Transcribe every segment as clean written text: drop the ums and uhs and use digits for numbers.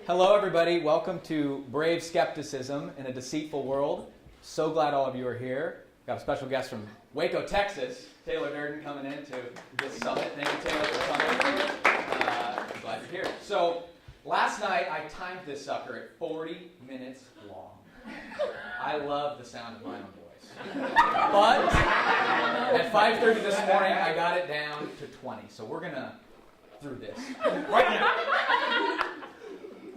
Hello, everybody. Welcome to Brave Skepticism in a Deceitful World. So glad all of you are here. Got a special guest from Waco, Texas, Taylor Durden, coming into this summit. Thank you, Taylor, for coming. I'm glad you're here. So, last night I timed this sucker at 40 minutes long. I love the sound of my own voice. But at 5:30 this morning, I got it down to 20. So we're going to through this right now.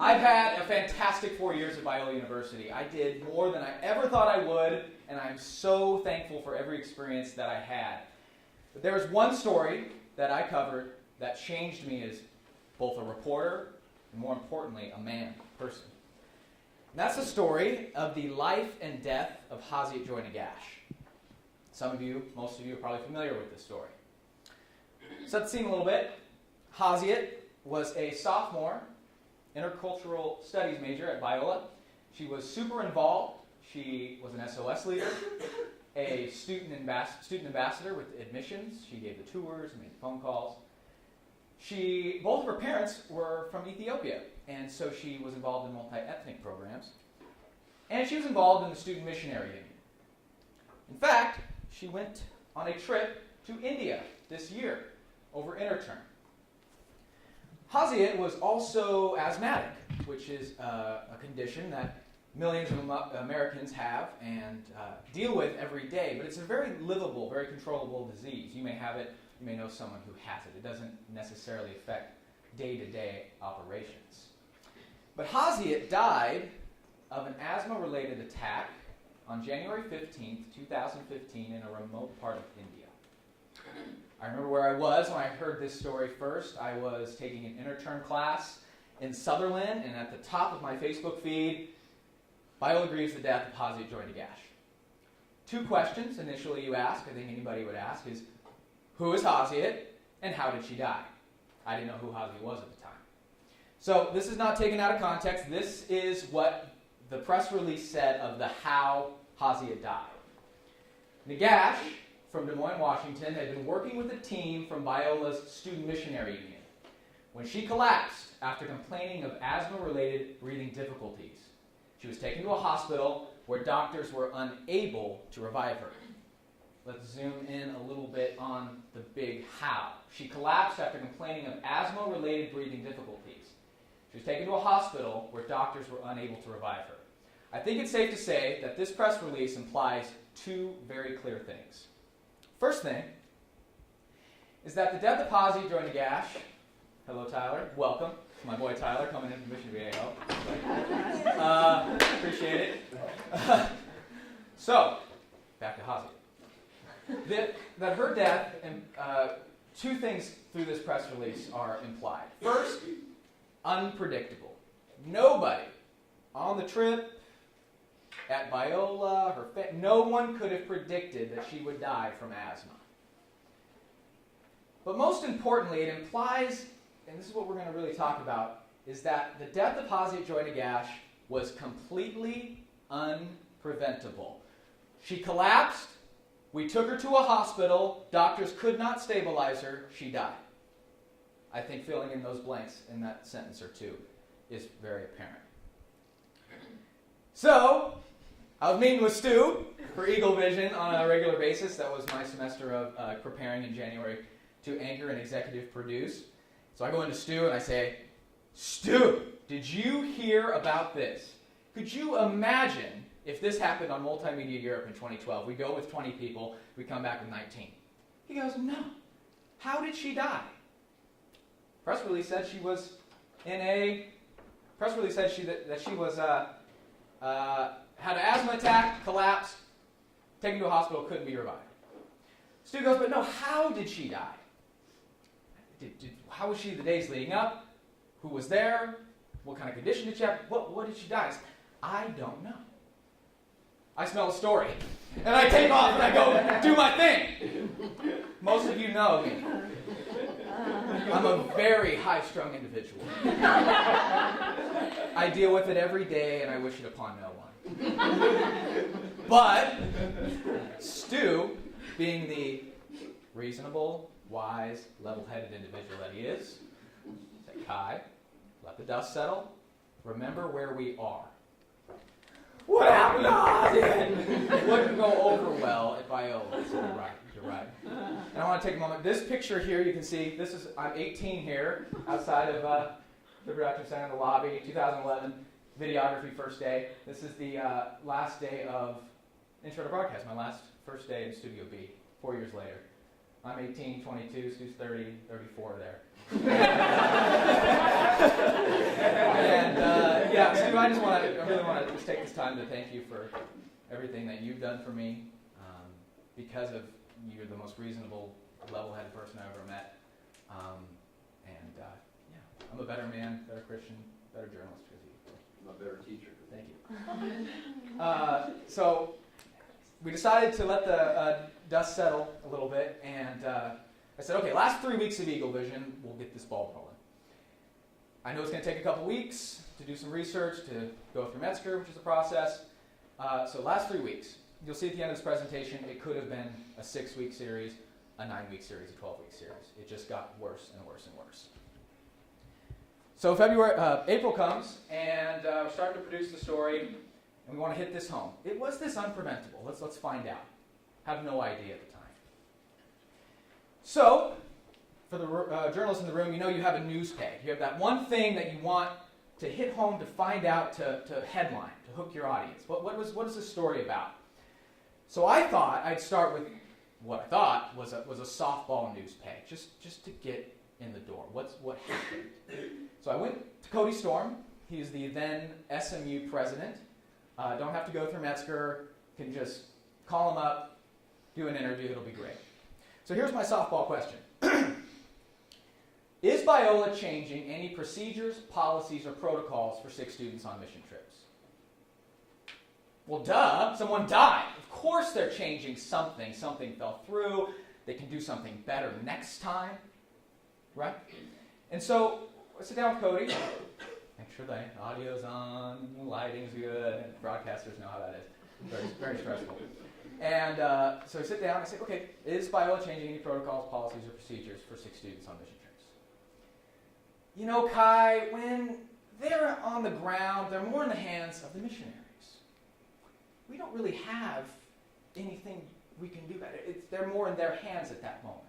I've had a fantastic 4 years at Biola University. I did more than I ever thought I would, and I'm so thankful for every experience that I had. But there was one story that I covered that changed me as both a reporter and, more importantly, a man, a person. And that's the story of the life and death of Hasiat Joy Nagash. Some of you, most of you, are probably familiar with this story. Set the scene a little bit. Hasiat was a sophomore intercultural studies major at Biola. She was super involved. She was an SOS leader, a student ambassador with admissions. She gave the tours, made phone calls. Both of her parents were from Ethiopia, and so she was involved in multi-ethnic programs. And she was involved in the Student Missionary Union. In fact, she went on a trip to India this year over interterm. Hasiat was also asthmatic, which is a condition that millions of Americans have and deal with every day. But it's a very livable, very controllable disease. You may have it, you may know someone who has it. It doesn't necessarily affect day-to-day operations. But Hasiat died of an asthma-related attack on January 15th, 2015 in a remote part of India. I remember where I was when I heard this story first. I was taking an interterm class in Sutherland, and at the top of my Facebook feed, Biola grieves the death of Hasiat Joy Nagash. Two questions initially you ask, I think anybody would ask, is who is Hasiat and how did she die? I didn't know who Hasiat was at the time. So this is not taken out of context. This is what the press release said of the how Hasiat died. Nagash, from Des Moines, Washington, had been working with a team from Biola's Student Missionary Union when she collapsed after complaining of asthma-related breathing difficulties. She was taken to a hospital where doctors were unable to revive her. Let's zoom in a little bit on the big how. She collapsed after complaining of asthma-related breathing difficulties. She was taken to a hospital where doctors were unable to revive her. I think it's safe to say that this press release implies two very clear things. First thing is that the death of Hasiat Joy Nagash, hello Tyler, welcome. It's my boy Tyler coming in from Mission VAO. Appreciate it. So, back to Hasiat. That her death, and two things through this press release are implied. First, unpredictable. Nobody on the trip, at Biola, no one could have predicted that she would die from asthma. But most importantly, it implies, and this is what we're going to really talk about, is that the death of Hasiat Joy Nagash was completely unpreventable. She collapsed, we took her to a hospital, doctors could not stabilize her, she died. I think filling in those blanks in that sentence or two is very apparent. So, I was meeting with Stu for Eagle Vision on a regular basis. That was my semester of preparing in January to anchor and executive produce. So I go into Stu and I say, Stu, did you hear about this? Could you imagine if this happened on Multimedia Europe in 2012? We go with 20 people, we come back with 19. He goes, no. How did she die? Press release said she was had an asthma attack, collapsed, taken to a hospital, couldn't be revived. Stu goes, but no, how did she die? How was she the days leading up? Who was there? What kind of condition did she have? What did she die? I don't know. I smell a story. And I take off and I go do my thing. Most of you know me. I'm a very high-strung individual. I deal with it every day and I wish it upon no one. But Stu, being the reasonable, wise, level-headed individual that he is, said, Kai, let the dust settle. remember where we are. What happened to Austin? It wouldn't go over well at Biola. So you're right. And I want to take a moment. This picture here, you can see, I'm 18 here, outside of the production center in the lobby, 2011, videography first day. This is the last day of Intro to Broadcast, my first day in Studio B, 4 years later. I'm 18, 22, Stu's 30, 34 there. And Stu, I really want to just take this time to thank you for everything that you've done for me. Because of you're the most reasonable, level-headed person I ever met. I'm a better man, better Christian, better journalist because of you. I'm a better teacher. Thank you. So we decided to let the dust settle a little bit, and I said, okay, last 3 weeks of Eagle Vision, we'll get this ball rolling. I know it's going to take a couple weeks to do some research, to go through Metzger, which is a process. So last 3 weeks. You'll see at the end of this presentation, it could have been a 6-week series, a 9-week series, a 12-week series. It just got worse and worse and worse. So April comes, and we're starting to produce the story, and we want to hit this home. Was this unpreventable? Let's find out. Have no idea at the time. So, for the journalists in the room, you know you have a news peg. You have that one thing that you want to hit home, to find out, to headline, to hook your audience. What is this story about? So I thought I'd start with what I thought was a softball news peg, just to get in the door. What happened? So I went to Cody Storm. He's the then SMU president. Don't have to go through Metzger. Can just call him up, do an interview. It'll be great. So here's my softball question. Is Biola changing any procedures, policies, or protocols for sick students on mission trips? Well, duh. Someone died. Of course they're changing something. Something fell through. They can do something better next time. Right? And so I sit down with Cody. Make sure the audio's on, the lighting's good. Broadcasters know how that is. Very, very stressful. And so I sit down and I say, okay, is Biola changing any protocols, policies, or procedures for sick students on mission trips? You know, Kai, when they're on the ground, they're more in the hands of the missionaries. We don't really have anything we can do about it. They're more in their hands at that moment.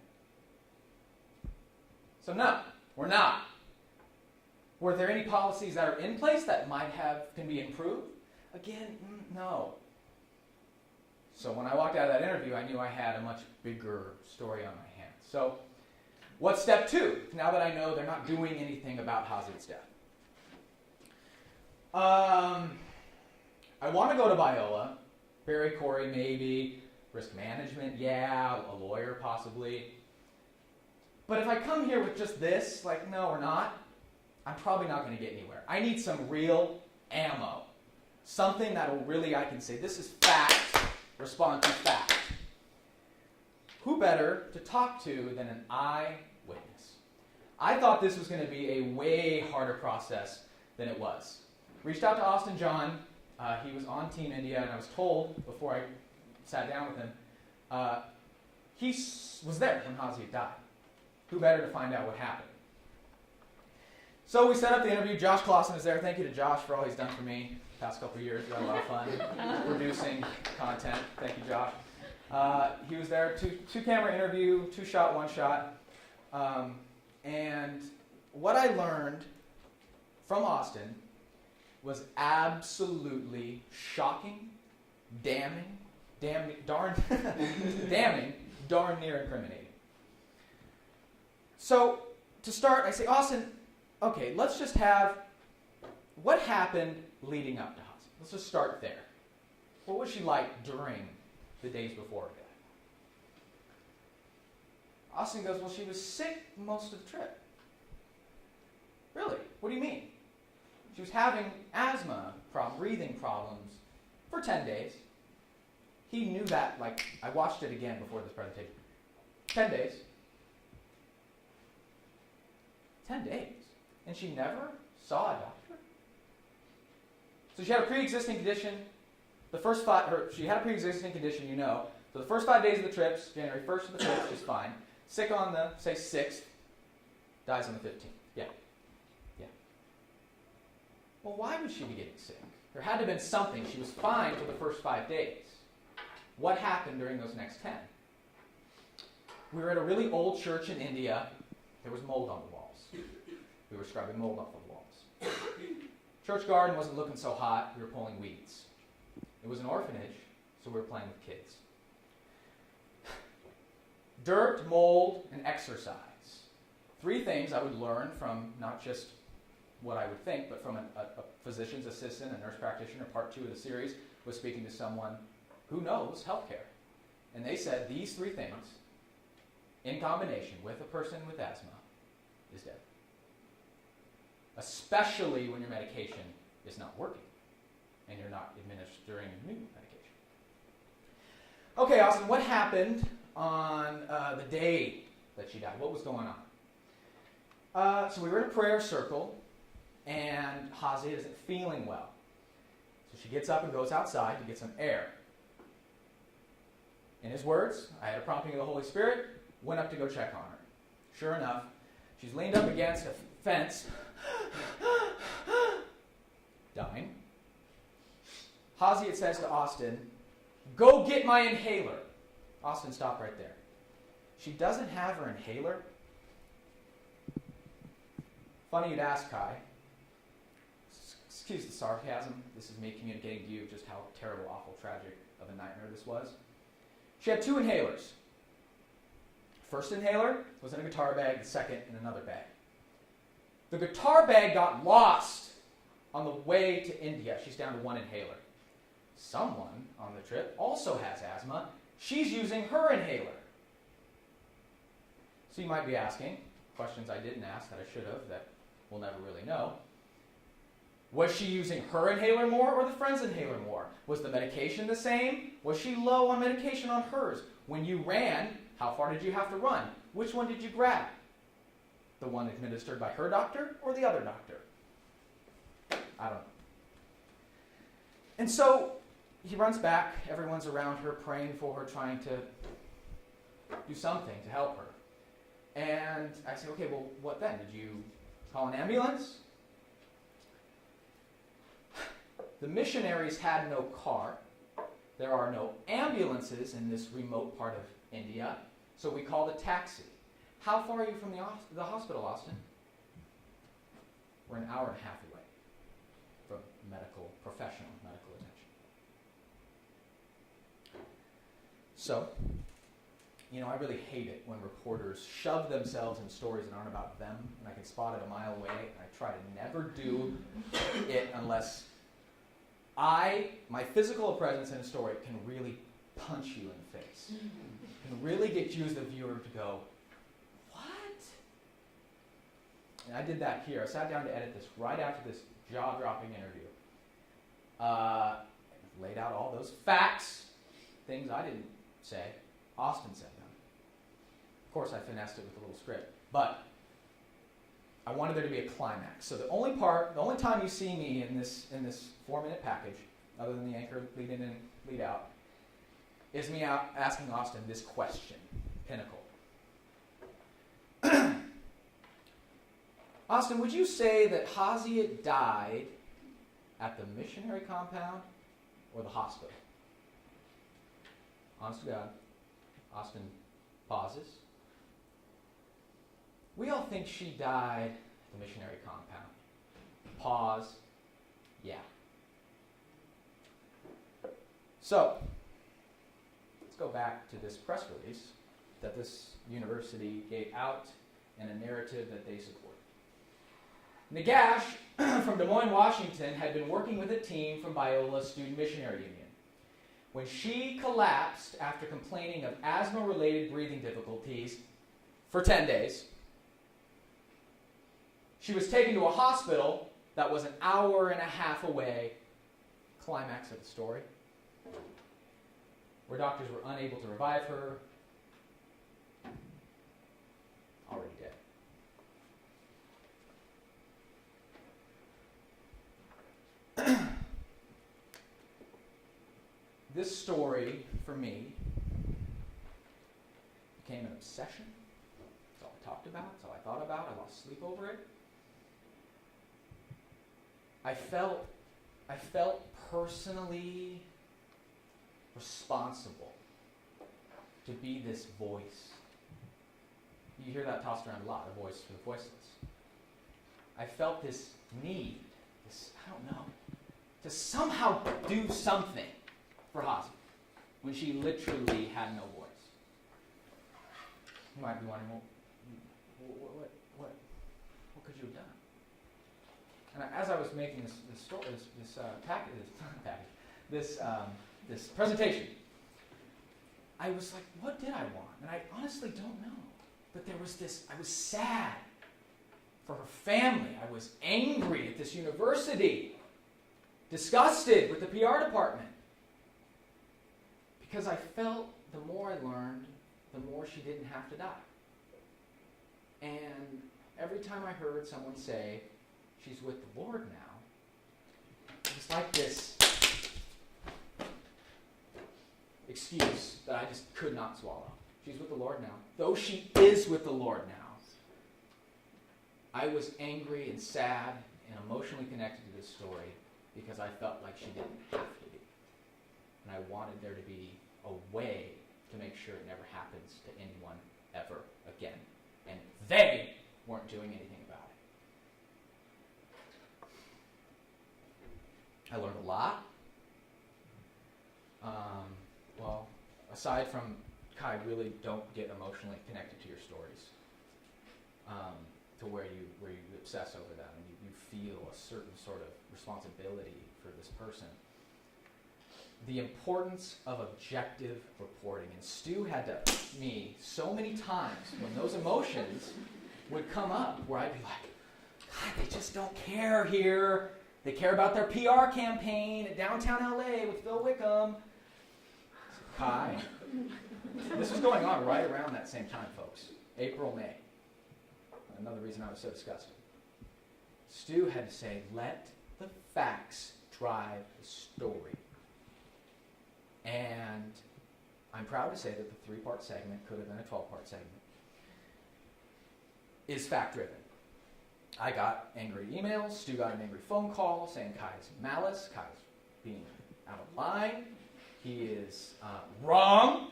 So no, we're not. Were there any policies that are in place that can be improved? Again, no. So when I walked out of that interview, I knew I had a much bigger story on my hands. So what's step 2? Now that I know they're not doing anything about Hazid's death. I want to go to Biola. Barry Corey, maybe. Risk management, yeah. A lawyer, possibly. But if I come here with just this, no, we're not, I'm probably not going to get anywhere. I need some real ammo. Something that will really, I can say, this is fact, respond to fact. Who better to talk to than an eyewitness? I thought this was going to be a way harder process than it was. Reached out to Austin John. He was on Team India, and I was told before I sat down with him, he was there when Hazid died. Who better to find out what happened? So we set up the interview. Josh Clausen is there. Thank you to Josh for all he's done for me the past couple of years. We had a lot of fun producing content. Thank you, Josh. He was there. Two camera interview, 2-shot, 1-shot. And what I learned from Austin was absolutely shocking, damning, darn near incriminating. So, to start, I say, Austin, okay, let's just have what happened leading up to Hazid. Let's just start there. What was she like during the days before her death? Austin goes, well, she was sick most of the trip. Really? What do you mean? She was having asthma, breathing problems for 10 days. He knew that, I watched it again before this presentation. 10 days. 10 days. And she never saw a doctor? So she had a pre-existing condition. She had a pre-existing condition, you know. So the first 5 days of the trips, January 1st to the 5th, she's fine. Sick on the, say, 6th, dies on the 15th. Yeah. Well, why would she be getting sick? There had to have been something. She was fine for the first 5 days. What happened during those next 10? We were at a really old church in India. There was mold on the walls. We were scrubbing mold off the walls. Church garden wasn't looking so hot. We were pulling weeds. It was an orphanage, so we were playing with kids. Dirt, mold, and exercise. 3 things I would learn from not just what I would think, but from a physician's assistant, a nurse practitioner. Part 2 of the series was speaking to someone who knows healthcare. And they said these 3 things, in combination with a person with asthma, is dead. Especially when your medication is not working and you're not administering new medication. Okay, Austin, what happened on the day that she died? What was going on? So we were in a prayer circle, and Hazia isn't feeling well. So she gets up and goes outside to get some air. In his words, I had a prompting of the Holy Spirit, went up to go check on her. Sure enough, she's leaned up against a fence, dying. Hazia says to Austin, "Go get my inhaler." Austin, stop right there. She doesn't have her inhaler. Funny you'd ask, Kai. Excuse the sarcasm. This is me communicating to you just how terrible, awful, tragic of a nightmare this was. She had 2 inhalers. First inhaler was in a guitar bag, the second in another bag. The guitar bag got lost on the way to India. She's down to 1 inhaler. Someone on the trip also has asthma. She's using her inhaler. So you might be asking questions I didn't ask that I should have, that we'll never really know. Was she using her inhaler more or the friend's inhaler more? Was the medication the same? Was she low on medication on hers? When you ran, how far did you have to run? Which one did you grab? The one administered by her doctor or the other doctor? I don't know. And so he runs back. Everyone's around her, praying for her, trying to do something to help her. And I say, okay, well, what then? Did you call an ambulance? The missionaries had no car. There are no ambulances in this remote part of India, so we called a taxi. How far are you from the hospital, Austin? We're an hour and a half away from professional medical attention. So, I really hate it when reporters shove themselves in stories that aren't about them, and I can spot it a mile away, and I try to never do it unless my physical presence in a story can really punch you in the face. Can really get you as the viewer to go, what? And I did that here. I sat down to edit this right after this jaw-dropping interview. Laid out all those facts, things I didn't say. Austin said them. Of course, I finessed it with a little script. But I wanted there to be a climax. So the only time you see me in this 4-minute package, other than the anchor, lead in and lead out, is me out asking Austin this question, pinnacle. Austin, would you say that Hazia died at the missionary compound or the hospital? Honest to God, Austin pauses. We all think she died at the missionary compound. Pause. Yeah. So, let's go back to this press release that this university gave out and a narrative that they support. Nagash from Des Moines, Washington, had been working with a team from Biola Student Missionary Union. When she collapsed after complaining of asthma-related breathing difficulties for 10 days, she was taken to a hospital that was an hour and a half away. Climax of the story, where doctors were unable to revive her. Already dead. This story, for me, became an obsession. It's all I talked about. It's all I thought about. I lost sleep over it. I felt personally responsible to be this voice. You hear that tossed around a lot, the voice for the voiceless. I felt this need, I don't know, to somehow do something for Hazi when she literally had no voice. You might be wondering, well, what could you have done? And as I was making this presentation, I was like, what did I want? And I honestly don't know. But there was this, I was sad for her family. I was angry at this university, disgusted with the PR department. Because I felt the more I learned, the more she didn't have to die. And every time I heard someone say, she's with the Lord now, it was like this excuse that I just could not swallow. She's with the Lord now. Though she is with the Lord now, I was angry and sad and emotionally connected to this story because I felt like she didn't have to be. And I wanted there to be a way to make sure it never happens to anyone ever again. And they weren't doing anything about it. I learned a lot. Aside from Kai, really don't get emotionally connected to your stories, to where you obsess over them and you feel a certain sort of responsibility for this person. The importance of objective reporting. And Stu had to me so many times when those emotions would come up where I'd be like, God, they just don't care here. They care about their PR campaign at downtown LA with Phil Wickham. Kai. This was going on right around that same time, folks. April, May. Another reason I was so disgusted. Stu had to say, let the facts drive the story. And I'm proud to say that the 3-part segment, could have been a 12-part segment, is fact-driven. I got angry emails. Stu got an angry phone call saying Kai's malice. Kai's being out of line. He is wrong.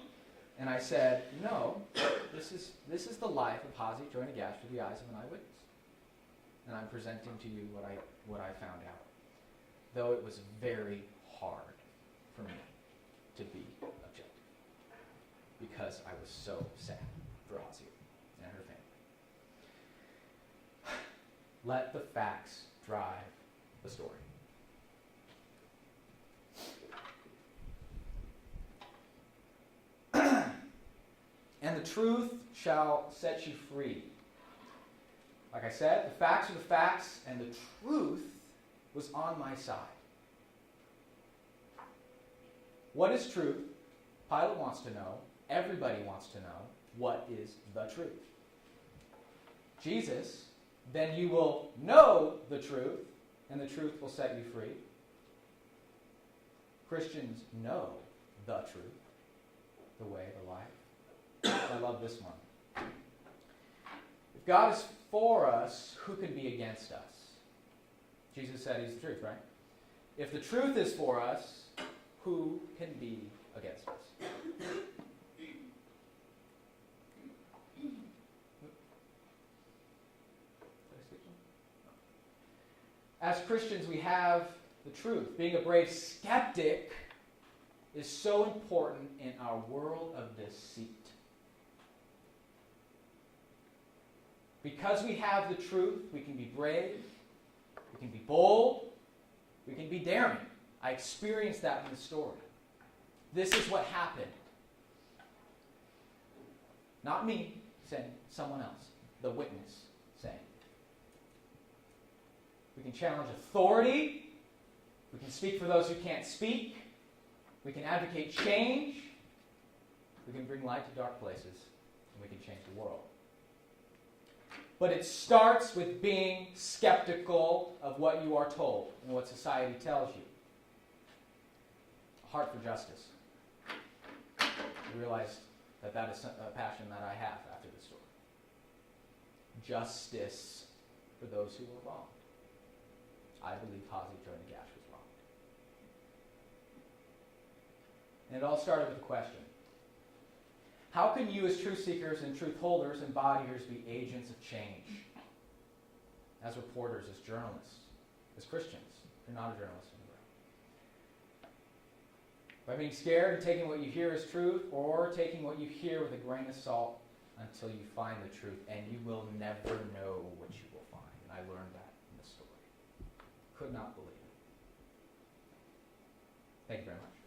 And I said, no, this is the life of Hazi Joy-Nagash through the eyes of an eyewitness. And I'm presenting to you what I found out. Though it was very hard for me to be objective. Because I was so sad for Hazi and her family. Let the facts drive the story. And the truth shall set you free. Like I said, the facts are the facts, and the truth was on my side. What is truth? Pilate wants to know. Everybody wants to know. What is the truth? Jesus, then you will know the truth, and the truth will set you free. Christians know the truth, the way, the life. I love this one. If God is for us, who can be against us? Jesus said he's the truth, right? If the truth is for us, who can be against us? As Christians, we have the truth. Being a brave skeptic is so important in our world of deceit. Because we have the truth, we can be brave, we can be bold, we can be daring. I experienced that in the story. This is what happened. Not me saying, someone else, the witness saying. We can challenge authority, we can speak for those who can't speak, we can advocate change, we can bring light to dark places, and we can change the world. But it starts with being skeptical of what you are told and what society tells you. A heart for justice. I realized that is a passion that I have after this story. Justice for those who were wrong. I believe Hazy Joe Nagash was wrong. And it all started with a question. How can you as truth seekers and truth holders and bodyers be agents of change? As reporters, as journalists, as Christians. You're not a journalist anyway. By being scared and taking what you hear as truth, or taking what you hear with a grain of salt until you find the truth, and you will never know what you will find. And I learned that in this story. Could not believe it. Thank you very much.